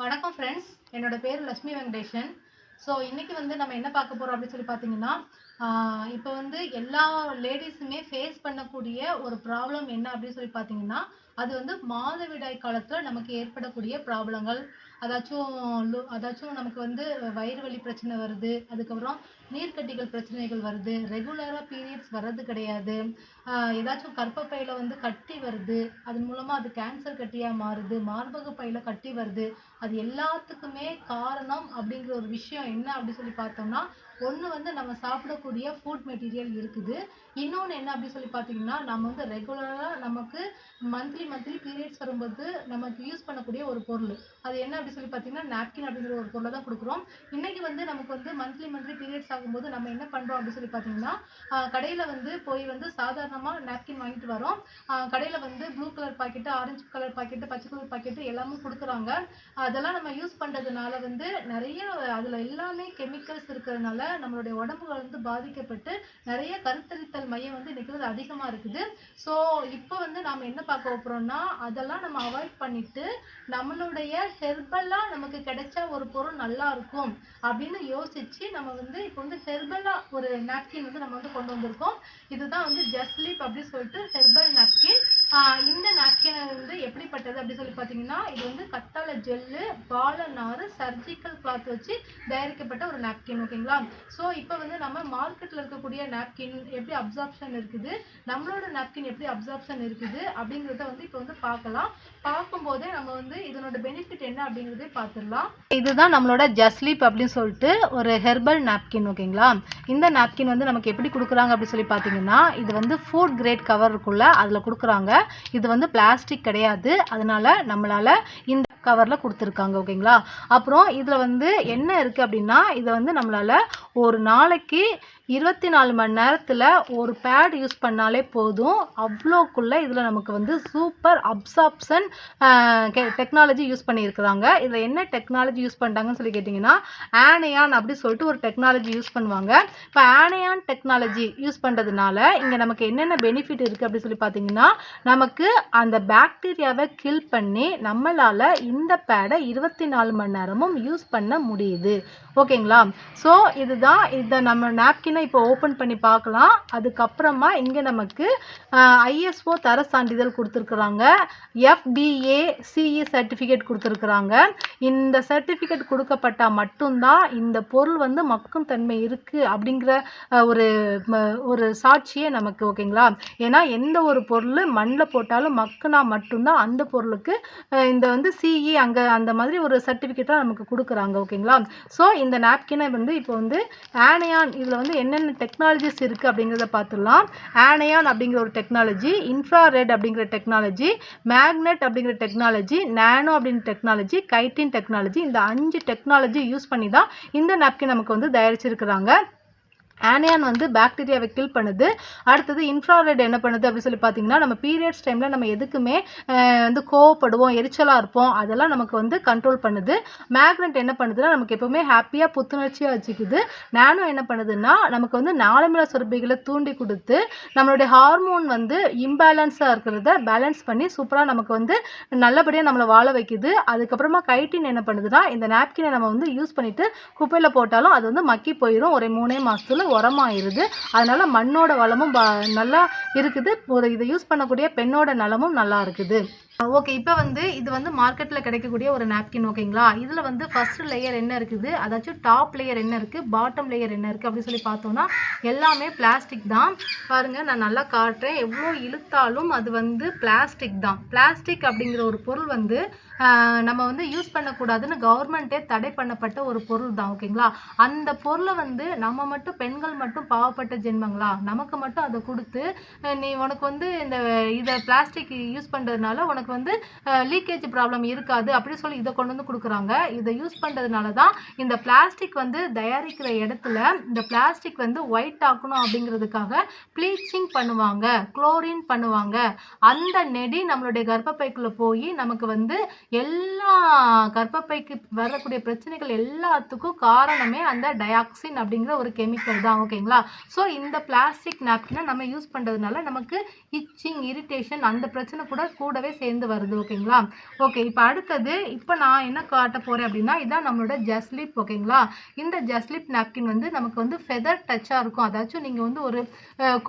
வணக்கம் ஃப்ரெண்ட்ஸ், என்னோட பேர் லட்சுமி வெங்கடேஷன். ஸோ இன்னைக்கு வந்து நம்ம என்ன பார்க்க போறோம் அப்படின்னு சொல்லி பார்த்தீங்கன்னா, இப்போ வந்து எல்லா லேடிஸுமே ஃபேஸ் பண்ணக்கூடிய ஒரு ப்ராப்ளம் என்ன அப்படின்னு சொல்லி பார்த்தீங்கன்னா, அது வந்து மாதவிடாய் காலத்துல நமக்கு ஏற்படக்கூடிய ப்ராப்ளங்கள். அதாச்சும் நமக்கு வந்து வயிறு வலி பிரச்சனை வருது, அதுக்கப்புறம் நீர்க்கட்டிகள் பிரச்சனைகள் வருது, ரெகுலரா பீரியட்ஸ் வர்றது கிடையாது, ஏதாச்சும் கர்ப்பப்பையில வந்து கட்டி வருது, அதன் மூலமா அது கேன்சர் கட்டியா மாறுது, மார்பக பையில கட்டி வருது. அது எல்லாத்துக்குமே காரணம் அப்படிங்கிற ஒரு விஷயம் என்ன அப்படி சொல்லி பார்த்தோம்னா, ஒண்ணு வந்து நம்ம சாப்பிடக்கூடிய ஃபுட் மெட்டீரியல் இருக்குது. இன்னொன்னு என்ன அப்படி சொல்லி பார்த்தீங்கன்னா, நம்ம வந்து ரெகுலரா நமக்கு மந்த்லி பீரியட்ஸ் வரும்போது நமக்கு யூஸ் பண்ணக்கூடிய ஒரு பொருள். அது என்ன அப்படி சொல்லி பார்த்தீங்கன்னா, நாப்கின் அப்படிங்கிற ஒரு பொருளை தான் குடுக்குறோம். இன்னைக்கு வந்து நமக்கு வந்து மந்த்லி பீரியட்ஸ் ஆகும்போது நம்ம என்ன பண்றோம் அப்படி சொல்லி பார்த்தீங்கன்னா, கடையில வந்து போய் வந்து சாதாரணமா நாப்கின் வாங்கிட்டு வரோம். கடையில வந்து blue colour packet, orange colour packet, பச்சை கலர் பாக்கெட்டு எல்லாமும் குடுக்குறாங்க. அதெல்லாம் நம்ம யூஸ் பண்றதுனால வந்து நிறைய அதுல எல்லாமே கெமிக்கல்ஸ் இருக்கிறதுனால நம்மளுடைய உடம்புகள் வந்து பாதிக்கப்பட்டு நிறைய கருத்தரித்தல் மையம் வந்து இன்னைக்கு வந்து அதிகமா இருக்குது. ஸோ இப்போ வந்து நாம என்ன பார்க்க போறோம்னா, அதெல்லாம் நம்ம அவாய்ட் பண்ணிட்டு நம்மளுடைய ஹெர்பலா நமக்கு கிடைச்ச ஒரு பொருள் நல்லா இருக்கும் அப்படின்னு யோசிச்சு நம்ம வந்து இப்போ வந்து ஹெர்பலா ஒரு நாப்கின் வந்து நம்ம வந்து கொண்டு வந்திருக்கோம். இதுதான் வந்து ஜஸ்லீப் அப்படின்னு சொல்லிட்டு ஹெர்பல் நாப்கின். இந்த நாப்கின் வந்து எப்படிப்பட்டது அப்படி சொல்லி பார்த்தீங்கன்னா, இது வந்து கத்தாழை ஜெல்லு, பால நாறு, சர்ஜிக்கல் கிளாத் வச்சு தயாரிக்கப்பட்ட ஒரு நாப்கின். ஓகேங்களா? ஸோ இப்போ வந்து நம்ம மார்க்கெட்ல இருக்கக்கூடிய நாப்கின் எப்படி அப்சார்ப்ஷன் இருக்குது, நம்மளோட நாப்கின் எப்படி அப்சார்ப்ஷன் இருக்குது அப்படிங்கிறத வந்து இப்போ வந்து பார்க்கலாம். பார்க்கும்போதே நம்ம வந்து இதனோட பெனிஃபிட் என்ன அப்படிங்கிறதே பார்த்துடலாம். இதுதான் நம்மளோட ஜஸ்லீப் அப்படின்னு சொல்லிட்டு ஒரு ஹெர்பல் நாப்கின். ஓகேங்களா? இந்த நாப்கின் வந்து நமக்கு எப்படி கொடுக்குறாங்க அப்படின்னு சொல்லி பார்த்தீங்கன்னா, இது வந்து ஃபுட் கிரேட் கவர் இருக்குள்ள அதில் கொடுக்குறாங்க. இது வந்து பிளாஸ்டிக் கிடையாது, அதனால நம்மளால இந்த கவரில் கொடுத்துருக்காங்க. ஓகேங்களா? அப்புறம் இதில் வந்து என்ன இருக்குது அப்படின்னா, இதை வந்து நம்மளால ஒரு நாளைக்கு 24 மணி நேரத்தில் ஒரு பேட் யூஸ் பண்ணாலே போதும். அவ்வளோக்குள்ள இதில் நமக்கு வந்து சூப்பர் அப்சார்ப்ஷன் டெக்னாலஜி யூஸ் பண்ணியிருக்கிறாங்க. இதில் என்ன டெக்னாலஜி யூஸ் பண்ணிட்டாங்கன்னு சொல்லி கேட்டிங்கன்னா, ஆனையான் அப்படி சொல்லிட்டு ஒரு டெக்னாலஜி யூஸ் பண்ணுவாங்க. இப்போ ஆனையான் டெக்னாலஜி யூஸ் பண்ணுறதுனால இங்கே நமக்கு என்னென்ன பெனிஃபிட் இருக்குது அப்படி சொல்லி பார்த்தீங்கன்னா, நமக்கு அந்த பாக்டீரியாவை கில் பண்ணி நம்மளால் இந்த பேடை 24 மணி நேரமும் யூஸ் பண்ண முடியுது. ஓகேங்களா? ஸோ இதுதான் இதை நம்ம நாப்கினை இப்போ ஓப்பன் பண்ணி பார்க்கலாம். அதுக்கப்புறமா இங்கே நமக்கு ஐஎஸ்ஓ தர சான்றிதழ் கொடுத்துருக்குறாங்க, FDA CE சர்டிஃபிகேட் கொடுத்துருக்குறாங்க. இந்த சர்டிஃபிகேட் கொடுக்கப்பட்டால் மட்டும்தான் இந்த பொருள் வந்து மக்கும் தன்மை இருக்குது அப்படிங்கிற ஒரு ஒரு சாட்சியே நமக்கு. ஓகேங்களா? ஏன்னா எந்த ஒரு பொருள் மண்ணில் போட்டாலும் மக்குனா மட்டும்தான் அந்த பொருளுக்கு இந்த வந்து CE அங்கே அந்த மாதிரி ஒரு சர்டிஃபிகேட்டாக நமக்கு கொடுக்குறாங்க. ஓகேங்களா? ஸோ இந்த நாப்கினை வந்து இப்போ வந்து ஆனையான் இதில் வந்து என்னென்ன டெக்னாலஜிஸ் இருக்குது அப்படிங்கிறத பார்த்துடலாம். ஆனையான் அப்படிங்கிற ஒரு டெக்னாலஜி, இன்ஃப்ராரெட் அப்படிங்கிற டெக்னாலஜி, மேக்னெட் அப்படிங்கிற டெக்னாலஜி, நானோ அப்படிங்கிற டெக்னாலஜி, கைட்டின் டெக்னாலஜி, இந்த 5 டெக்னாலஜி யூஸ் பண்ணி தான் இந்த நாப்கின் நமக்கு வந்து தயாரிச்சிருக்கிறாங்க. ஆனையான் வந்து பாக்டீரியாவை கில் பண்ணுது. அடுத்தது இன்ஃப்ராரெட் என்ன பண்ணுது அப்படின்னு சொல்லி பார்த்தீங்கன்னா, நம்ம பீரியட்ஸ் டைமில் நம்ம எதுக்குமே வந்து கோவப்படுவோம், எரிச்சலாக இருப்போம், அதெல்லாம் நமக்கு வந்து கண்ட்ரோல் பண்ணுது. மேக்னெட் என்ன பண்ணுதுன்னா, நமக்கு எப்போவுமே ஹாப்பியாக புத்துணர்ச்சியாக வச்சுக்குது. நானோ என்ன பண்ணுதுன்னா, நமக்கு வந்து நாளமில்லா சுரப்பிகளை தூண்டி கொடுத்து நம்மளுடைய ஹார்மோன் வந்து இம்பேலன்ஸாக இருக்கிறத பேலன்ஸ் பண்ணி சூப்பராக நமக்கு வந்து நல்லபடியாக நம்மளை வாழ வைக்குது. அதுக்கப்புறமா கைட்டின் என்ன பண்ணுதுன்னா, இந்த நாப்கினை நம்ம வந்து யூஸ் பண்ணிவிட்டு குப்பையில் போட்டாலும் அது வந்து மக்கி போயிடும். ஒரு 3 மாதத்துல உரமாயிருது. அதனால மண்ணோட வளமும் நல்லா இருக்குது. ஒரு இதை யூஸ் பண்ணக்கூடிய பெண்ணோட நலமும் நல்லா இருக்குது. ஓகே, இப்போ வந்து இது வந்து மார்க்கெட்டில் கிடைக்கக்கூடிய ஒரு நாப்கின். ஓகேங்களா? இதில் வந்து ஃபர்ஸ்ட் லேயர் என்ன இருக்குது, அதாச்சும் டாப் லேயர் என்ன இருக்குது, பாட்டம் லேயர் என்ன இருக்குது அப்படின்னு சொல்லி பார்த்தோம்னா எல்லாமே பிளாஸ்டிக் தான். பாருங்கள், நான் நல்லா காட்டுறேன். எவ்வளோ இழுத்தாலும் அது வந்து பிளாஸ்டிக் தான். பிளாஸ்டிக் அப்படிங்கிற ஒரு பொருள் வந்து நம்ம வந்து யூஸ் பண்ணக்கூடாதுன்னு கவர்மெண்ட்டே தடை பண்ணப்பட்ட ஒரு பொருள் தான். ஓகேங்களா? அந்த பொருளை வந்து நம்ம மட்டும் பெண்கள் மட்டும் பாவப்பட்ட ஜென்மங்களா, நமக்கு மட்டும் அதை கொடுத்து நீ உனக்கு வந்து இதை பிளாஸ்டிக் யூஸ் பண்ணுறதுனால உனக்கு வந்து லீக்கேஜ் ப்ராப்ளம் இருக்காது அப்படி சொல்லி இதை கொண்டு வந்து கொடுக்குறாங்க. இதை யூஸ் பண்ணுறதுனால தான் இந்த பிளாஸ்டிக் வந்து தயாரிக்கிற இடத்துல இந்த பிளாஸ்டிக் வந்து ஒயிட் ஆக்கணும் அப்படிங்கிறதுக்காக ப்ளீச்சிங் பண்ணுவாங்க, குளோரின் பண்ணுவாங்க. அந்த நெடி நம்மளுடைய கர்ப்பப்பைக்குள்ளே போய் நமக்கு வந்து எல்லா கர்ப்பப்பைக்கு வரக்கூடிய பிரச்சனைகள் எல்லாத்துக்கும் காரணமே அந்த டயாக்சின் அப்படிங்கிற ஒரு கெமிக்கல் தான். ஓகேங்களா? ஸோ இந்த பிளாஸ்டிக் நாப்கினை நம்ம யூஸ் பண்ணுறதுனால நமக்கு இச்சிங், இரிட்டேஷன் அந்த பிரச்சனை கூடவே சேர்ந்து வருது. ஓகேங்களா? ஓகே, இப்போ அடுத்தது இப்போ நான் என்ன காட்ட போகிறேன் அப்படின்னா, இதான் நம்மளோட ஜஸ்லிப். ஓகேங்களா? இந்த ஜஸ்லிப் நாப்கின் வந்து நமக்கு வந்து ஃபெதர் டச்சாக இருக்கும். அதாச்சும் நீங்கள் வந்து ஒரு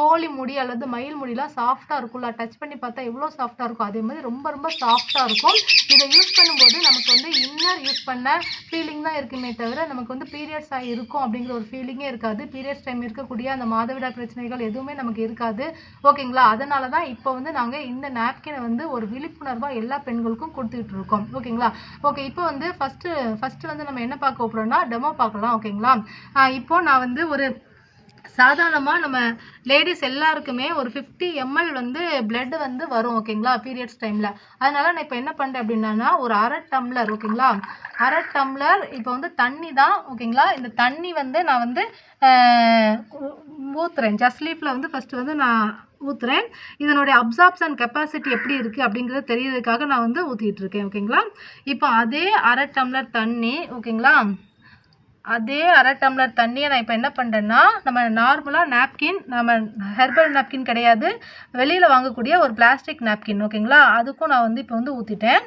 கோழி முடி அல்லது மயில் முடியெலாம் சாஃப்டாக இருக்கும்ல, டச் பண்ணி பார்த்தா எவ்வளோ சாஃப்டாக இருக்கும், அதே மாதிரி ரொம்ப ரொம்ப சாஃப்டாக இருக்கும். இதை யூஸ் பண்ணும்போது நமக்கு வந்து இன்னர் யூஸ் பண்ண ஃபீலிங் தான் இருக்குமே தவிர நமக்கு வந்து பீரியட்ஸ் இருக்கும் அப்படிங்கிற ஒரு ஃபீலிங்கே இருக்காது. பீரியட்ஸ் டைம் இருக்கக்கூடிய அந்த மாதவிடாய் பிரச்சனைகள் எதுவுமே நமக்கு இருக்காது. ஓகேங்களா? அதனால தான் இப்போ வந்து நாங்கள் இந்த நாப்கினை வந்து ஒரு விழிப்புணர்வாக எல்லா பெண்களுக்கும் கொடுத்துட்டு இருக்கோம். ஓகேங்களா? ஓகே, இப்போ வந்து ஃபஸ்ட்டு வந்து நம்ம என்ன பார்க்க போகிறோம்னா டெமோ பார்க்கலாம். ஓகேங்களா? இப்போ நான் வந்து ஒரு சாதாரணமாக நம்ம லேடிஸ் எல்லாருக்குமே ஒரு 50 ml வந்து பிளட் வந்து வரும். ஓகேங்களா? பீரியட்ஸ் டைமில். அதனால் நான் இப்போ என்ன பண்ணுறேன் அப்படின்னா, ஒரு அரை டம்ளர், ஓகேங்களா, அரை டம்ளர் இப்போ வந்து தண்ணி தான். ஓகேங்களா? இந்த தண்ணி வந்து நான் வந்து ஊற்றுறேன். ஜஸ்லீஃபில் வந்து ஃபஸ்ட்டு வந்து நான் ஊற்றுறேன். இதனுடைய அப்சார்ப்ஷன் கெப்பாசிட்டி எப்படி இருக்குது அப்படிங்கிறது தெரியறதுக்காக நான் வந்து ஊற்றிட்டு இருக்கேன். ஓகேங்களா? இப்போ அதே அரை டம்ளர் தண்ணி, ஓகேங்களா, அதே அரை டம்ளர் தண்ணியை நான் இப்போ என்ன பண்ணுறேன்னா, நம்ம நார்மலாக நாப்கின், நம்ம ஹெர்பல் நாப்கின் கிடையாது, வெளியில் வாங்கக்கூடிய ஒரு பிளாஸ்டிக் நாப்கின். ஓகேங்களா? அதுக்கும் நான் வந்து இப்போ வந்து ஊற்றிட்டேன்.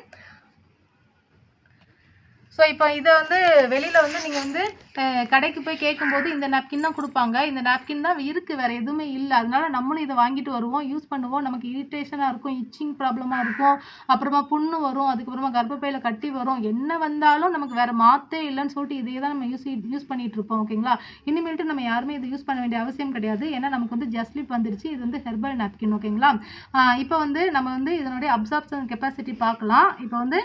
ஸோ இப்போ இதை வந்து வெளியில் வந்து நீங்கள் வந்து கடைக்கு போய் கேட்கும்போது இந்த நாப்கின் தான் கொடுப்பாங்க. இந்த நாப்கின் தான் இருக்குது, வேறு எதுவுமே இல்லை. அதனால நம்மளும் இதை வாங்கிட்டு வருவோம், யூஸ் பண்ணுவோம். நமக்கு இரிட்டேஷனாக இருக்கும், இச்சிங் ப்ராப்ளமாக இருக்கும், அப்புறமா புண்ணு வரும், அதுக்கப்புறமா கர்ப்பப்பையில் கட்டி வரும். என்ன வந்தாலும் நமக்கு வேறு மாற்றே இல்லைன்னு சொல்லிட்டு இதையே தான் நம்ம யூஸ் பண்ணிகிட்டு இருப்போம். ஓகேங்களா? இனிமேல்ட்டு நம்ம யாருமே இதை யூஸ் பண்ண வேண்டிய அவசியம் கிடையாது. ஏன்னா நமக்கு வந்து ஜஸ்லிப் வந்துருச்சு. இது வந்து ஹெர்பல் நாப்கின். ஓகேங்களா? இப்போ வந்து நம்ம வந்து இதனுடைய அப்சார்ப்ஷன் கெப்பாசிட்டி பார்க்கலாம். இப்போ வந்து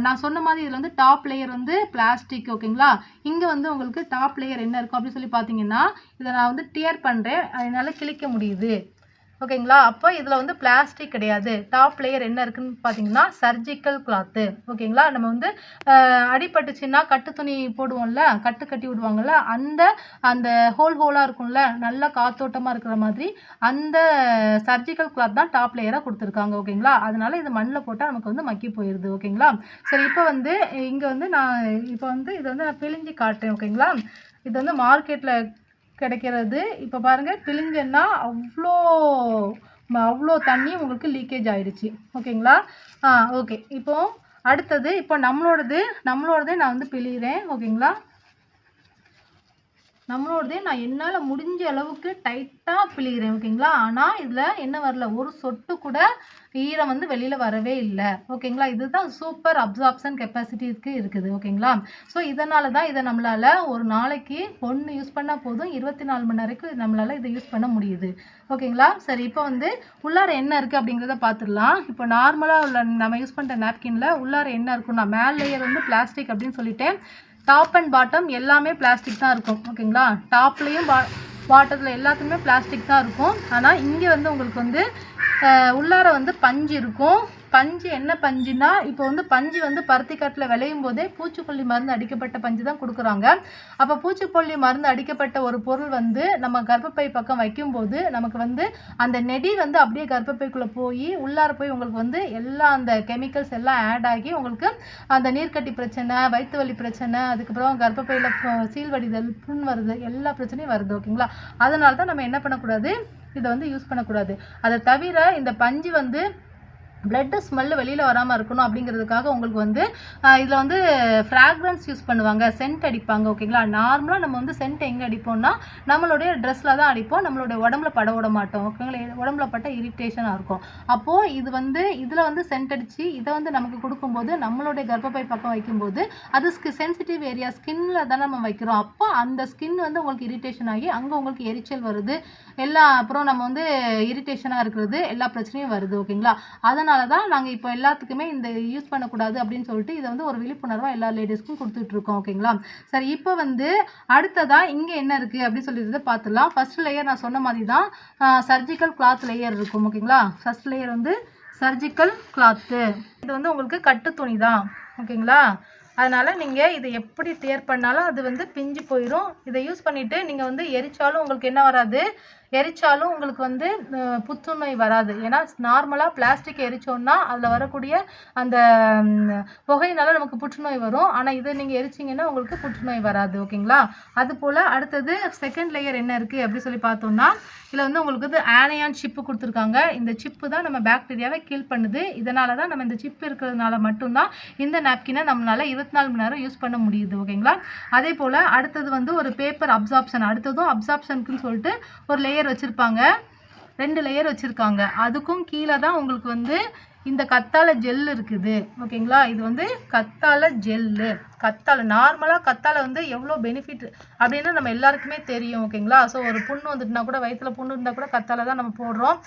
நான் சொன்ன மாதிரி இதில் வந்து டாப் லேயர் வந்து பிளாஸ்டிக். ஓகேங்களா? இங்கே வந்து உங்களுக்கு டாப் லேயர் என்ன இருக்கும் அப்படின்னு சொல்லி பார்த்தீங்கன்னா, இதை நான் வந்து டியர் பண்ணுறேன், அதனால கிழிக்க முடியுது. ஓகேங்களா? அப்போ இதில் வந்து பிளாஸ்டிக் கிடையாது. டாப் லேயர் என்ன இருக்குன்னு பார்த்தீங்கன்னா சர்ஜிக்கல் கிளாத்து. ஓகேங்களா? நம்ம வந்து அடிபட்டுச்சுன்னா கட்டு துணி போடுவோம்ல, கட்டி விடுவாங்கள்ல, அந்த ஹோலாக இருக்கும்ல, நல்லா காத்தோட்டமாக இருக்கிற மாதிரி அந்த சர்ஜிக்கல் கிளாத் தான் டாப் லேயராக கொடுத்துருக்காங்க. ஓகேங்களா? அதனால இது மண்ணில் போட்டால் நமக்கு வந்து மக்கி போயிடுது. ஓகேங்களா? சரி, இப்போ வந்து இங்கே வந்து இதை வந்து நான் பிழிஞ்சு காட்டுறேன். ஓகேங்களா? இது வந்து மார்க்கெட்டில் கிடைக்கிறது. இப்போ பாருங்கள், பிழிஞ்சன்னா அவ்வளோ தண்ணி உங்களுக்கு லீக்கேஜ் ஆகிடுச்சு. ஓகேங்களா? ஓகே, இப்போ அடுத்தது இப்போ நம்மளோடதே நான் வந்து பிழிகிறேன். ஓகேங்களா? நம்மளோடதே நான் என்னால் முடிஞ்ச அளவுக்கு டைட்டாக பிழிகிறேன். ஓகேங்களா? ஆனால் இதில் என்ன வரல, ஒரு சொட்டு கூட ஈரம் வந்து வெளியில் வரவே இல்லை. ஓகேங்களா? இதுதான் சூப்பர் அப்சார்ப்ஷன் கெப்பாசிட்டிக்கு இருக்குது. ஓகேங்களா? ஸோ இதனால தான் இதை நம்மளால் ஒரு நாளைக்கு ஒன்று யூஸ் பண்ணால் போதும், 24 மணி நேரம் நம்மளால் இதை யூஸ் பண்ண முடியுது. ஓகேங்களா? சரி, இப்போ வந்து உள்ளார என்ன இருக்குது அப்படிங்கிறத பார்த்துடலாம். இப்போ நார்மலாக உள்ள நம்ம யூஸ் பண்ணுற நாப்கினில் உள்ளார என்ன இருக்குன்னா, மேல் லேயர் வந்து பிளாஸ்டிக் அப்படின்னு சொல்லிட்டேன். டாப் அண்ட் பாட்டம் எல்லாமே பிளாஸ்டிக் தான் இருக்கும். ஓகேங்களா? டாப்லேயும் பாட்டத்தில் எல்லாத்துக்குமே பிளாஸ்டிக் தான் இருக்கும். ஆனால் இங்கே வந்து உங்களுக்கு வந்து உள்ளார வந்து பஞ்சு இருக்கும். பஞ்சு என்ன பஞ்சுனா, இப்போ வந்து பஞ்சு வந்து பருத்தி காட்டில் விளையும் போதே பூச்சிக்கொல்லி மருந்து அடிக்கப்பட்ட பஞ்சு தான் கொடுக்குறாங்க. அப்போ பூச்சிக்கொல்லி மருந்து அடிக்கப்பட்ட ஒரு பொருள் வந்து நம்ம கர்ப்பப்பை பக்கம் வைக்கும்போது நமக்கு வந்து அந்த நெடி வந்து அப்படியே கர்ப்பப்பைக்குள்ளே போய் உள்ளார போய் உங்களுக்கு வந்து எல்லா அந்த கெமிக்கல்ஸ் எல்லாம் ஆட் ஆகி உங்களுக்கு அந்த நீர்க்கட்டி பிரச்சனை, வயிற்று வலி பிரச்சனை, அதுக்கப்புறம் கர்ப்பப்பையில் சீழ்வடிதல், புண் வருது, எல்லா பிரச்சனையும் வருது. ஓகேங்களா? அதனால தான் நம்ம என்ன பண்ணக்கூடாது, இதை வந்து யூஸ் பண்ணக்கூடாது. அதை தவிர இந்த பஞ்சு வந்து பிளட்டு ஸ்மெல்லு வெளியில் வராமல் இருக்கணும் அப்படிங்கிறதுக்காக உங்களுக்கு வந்து இதில் வந்து ஃப்ராக்ரன்ஸ் யூஸ் பண்ணுவாங்க, சென்ட் அடிப்பாங்க. ஓகேங்களா? நார்மலாக நம்ம வந்து சென்ட் எங்கே அடிப்போம்னா நம்மளுடைய ட்ரெஸ்ஸில் தான் அடிப்போம், நம்மளுடைய உடம்புல பட விட மாட்டோம். ஓகேங்களா? உடம்புல பட்ட இரிட்டேஷனாக இருக்கும். அப்போது இது வந்து இதில் வந்து சென்ட் அடித்து இதை வந்து நமக்கு கொடுக்கும்போது நம்மளுடைய கர்ப்பப்பை பக்கம் வைக்கும்போது அது சென்சிட்டிவ் ஏரியா, ஸ்கின்னில் தானே நம்ம வைக்கிறோம். அப்போ அந்த ஸ்கின் வந்து உங்களுக்கு இரிட்டேஷன் ஆகி அங்கே உங்களுக்கு எரிச்சல் வருது, அப்புறம் நம்ம வந்து இரிட்டேஷனாக இருக்கிறது, எல்லா பிரச்சனையும் வருது. ஓகேங்களா? அதனால் தான் நாங்கள் இப்போ எல்லாத்துக்குமே இந்த யூஸ் பண்ணக்கூடாது அப்படின்னு சொல்லிட்டு இதை வந்து ஒரு விழிப்புணர்வாக எல்லா லேடிஸ்க்கும் கொடுத்துட்ருக்கோம். ஓகேங்களா? சரி, இப்போ வந்து அடுத்ததாக இங்கே என்ன இருக்குது அப்படின்னு சொல்லிட்டு பார்த்துடலாம். ஃபர்ஸ்ட் லேயர் நான் சொன்ன மாதிரி தான் சர்ஜிக்கல் கிளாத் லேயர் இருக்கும். ஓகேங்களா? ஃபர்ஸ்ட் லேயர் வந்து சர்ஜிக்கல் கிளாத்து, இது வந்து உங்களுக்கு கட்டு துணி தான். ஓகேங்களா? அதனால் நீங்கள் இதை எப்படி டியர் பண்ணாலும் அது வந்து பிஞ்சு போயிடும். இதை யூஸ் பண்ணிவிட்டு நீங்கள் வந்து எரிச்சாலும் உங்களுக்கு என்ன வராது, எரிச்சாலும் உங்களுக்கு வந்து புற்றுநோய் வராது. ஏன்னா நார்மலாக பிளாஸ்டிக் எரிச்சோம்னா அதில் வரக்கூடிய அந்த புகையினால நமக்கு புற்றுநோய் வரும். ஆனால் இதை நீங்கள் எரிச்சிங்கன்னா உங்களுக்கு புற்றுநோய் வராது. ஓகேங்களா? அதுபோல் அடுத்தது செகண்ட் லேயர் என்ன இருக்குது அப்படி சொல்லி பார்த்தோம்னா, இதில் வந்து உங்களுக்கு வந்து ஆனையான் சிப்பு கொடுத்துருக்காங்க. இந்த சிப்பு தான் நம்ம பாக்டீரியாவை கில் பண்ணுது. இதனால தான் நம்ம இந்த சிப் இருக்கிறதுனால மட்டும்தான் இந்த நாப்கினை நம்மளால 24 மணி நேரம் யூஸ் பண்ண முடியுது. ஓகேங்களா? அதே போல் அடுத்தது வந்து ஒரு பேப்பர் அப்சார்ப்ஷன். அடுத்ததும் அப்சார்ப்ஷனுக்குன்னு சொல்லிட்டு ஒரு லேயர் வச்சுருப்பாங்க. 2 லேயர் வச்சுருக்காங்க. அதுக்கும் கீழே தான் உங்களுக்கு வந்து இந்த கத்தாழை ஜெல் இருக்குது. ஓகேங்களா? இது வந்து கத்தாழை ஜெல்லு. கத்தாழை நார்மலாக கத்தாழை வந்து எவ்வளோ பெனிஃபிட் அப்படின்னு நம்ம எல்லாருக்குமே தெரியும். ஓகேங்களா? ஸோ ஒரு புண்ணு வந்துட்டுனா கூட, வயிற்றுல புண்ணு இருந்தால் கூட கத்தாழை தான் நம்ம போடுறோம்,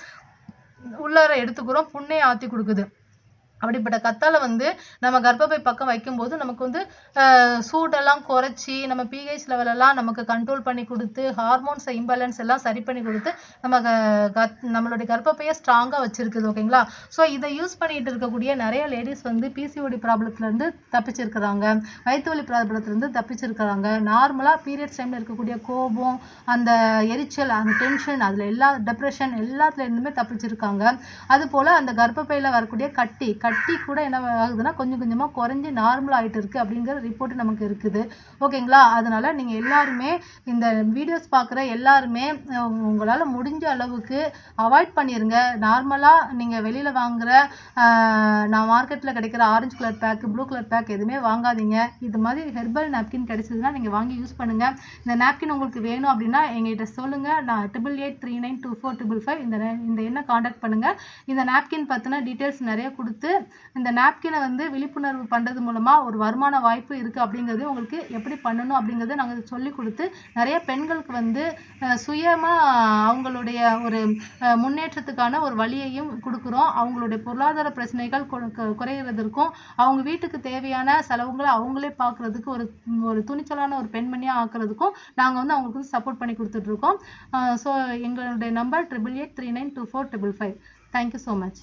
உள்ளார எடுத்துக்கிறோம், புண்ணே ஆற்றி கொடுக்குது. அப்படிப்பட்ட கத்தாழை வந்து நம்ம கர்ப்பப்பை பக்கம் வைக்கும்போது நமக்கு வந்து சூடெல்லாம் குறைச்சி நம்ம பிஹெச் லெவலெல்லாம் நமக்கு கண்ட்ரோல் பண்ணி கொடுத்து ஹார்மோன்ஸ் இம்பேலன்ஸ் எல்லாம் சரி பண்ணி கொடுத்து நம்மளுடைய கர்ப்பப்பையை ஸ்ட்ராங்காக வச்சுருக்குது. ஓகேங்களா? ஸோ இதை யூஸ் பண்ணிகிட்டு இருக்கக்கூடிய நிறைய லேடிஸ் வந்து பிசிஓடி ப்ராப்ளத்துலேருந்து தப்பிச்சிருக்கிறாங்க, வயிற்று வலி ப்ராப்ளத்துலேருந்து தப்பிச்சிருக்கிறாங்க. நார்மலாக பீரியட்ஸ் டைமில் இருக்கக்கூடிய கோபம், அந்த எரிச்சல், அந்த டென்ஷன், அதில் எல்லா டிப்ரெஷன் எல்லாத்துலேருந்துமே தப்பிச்சிருக்காங்க. அதுபோல் அந்த கர்ப்பப்பையில் வரக்கூடிய கட்டி கூட என்ன ஆகுதுன்னா கொஞ்சம் கொஞ்சமாக குறைஞ்சி நார்மல் ஆகிட்டு இருக்குது அப்படிங்கிற ரிப்போர்ட் நமக்கு இருக்குது. ஓகேங்களா? அதனால் நீங்கள் எல்லாருமே இந்த வீடியோஸ் பார்க்குற எல்லாருமே உங்களால் முடிஞ்ச அளவுக்கு அவாய்ட் பண்ணிடுங்க. நார்மலாக நீங்கள் வெளியில் வாங்குகிற நான் மார்க்கெட்டில் கிடைக்கிற orange colour pack, blue colour pack எதுவுமே வாங்காதீங்க. இது மாதிரி ஹெர்பல் நாப்கின் கிடைச்சதுன்னா நீங்கள் வாங்கி யூஸ் பண்ணுங்கள். இந்த நாப்கின் உங்களுக்கு வேணும் அப்படின்னா எங்கள்கிட்ட சொல்லுங்கள். நான் 88392455 இந்த எண்ணை காண்டாக்ட் பண்ணுங்கள். இந்த நாப்கின் பற்றின டீட்டெயில்ஸ் நிறைய கொடுத்து இந்த நாப்கினை வந்து விழிப்புணர்வு பண்ணுறது மூலமாக ஒரு வருமான வாய்ப்பு இருக்குது அப்படிங்கிறது உங்களுக்கு எப்படி பண்ணணும் அப்படிங்கிறத நாங்கள் சொல்லி கொடுத்து நிறைய பெண்களுக்கு வந்து சுயமாக அவங்களுடைய ஒரு முன்னேற்றத்துக்கான ஒரு வழியையும் கொடுக்குறோம். அவங்களுடைய பொருளாதார பிரச்சனைகள் குறைகிறதுக்கும் அவங்க வீட்டுக்கு தேவையான செலவுகளை அவங்களே பார்க்குறதுக்கு ஒரு துணிச்சலான ஒரு பெண்மணியாக ஆக்குறதுக்கும் நாங்கள் வந்து அவங்களுக்கு வந்து சப்போர்ட் பண்ணி கொடுத்துட்ருக்கோம். ஸோ எங்களுடைய நம்பர் 88392455. Thank you so much.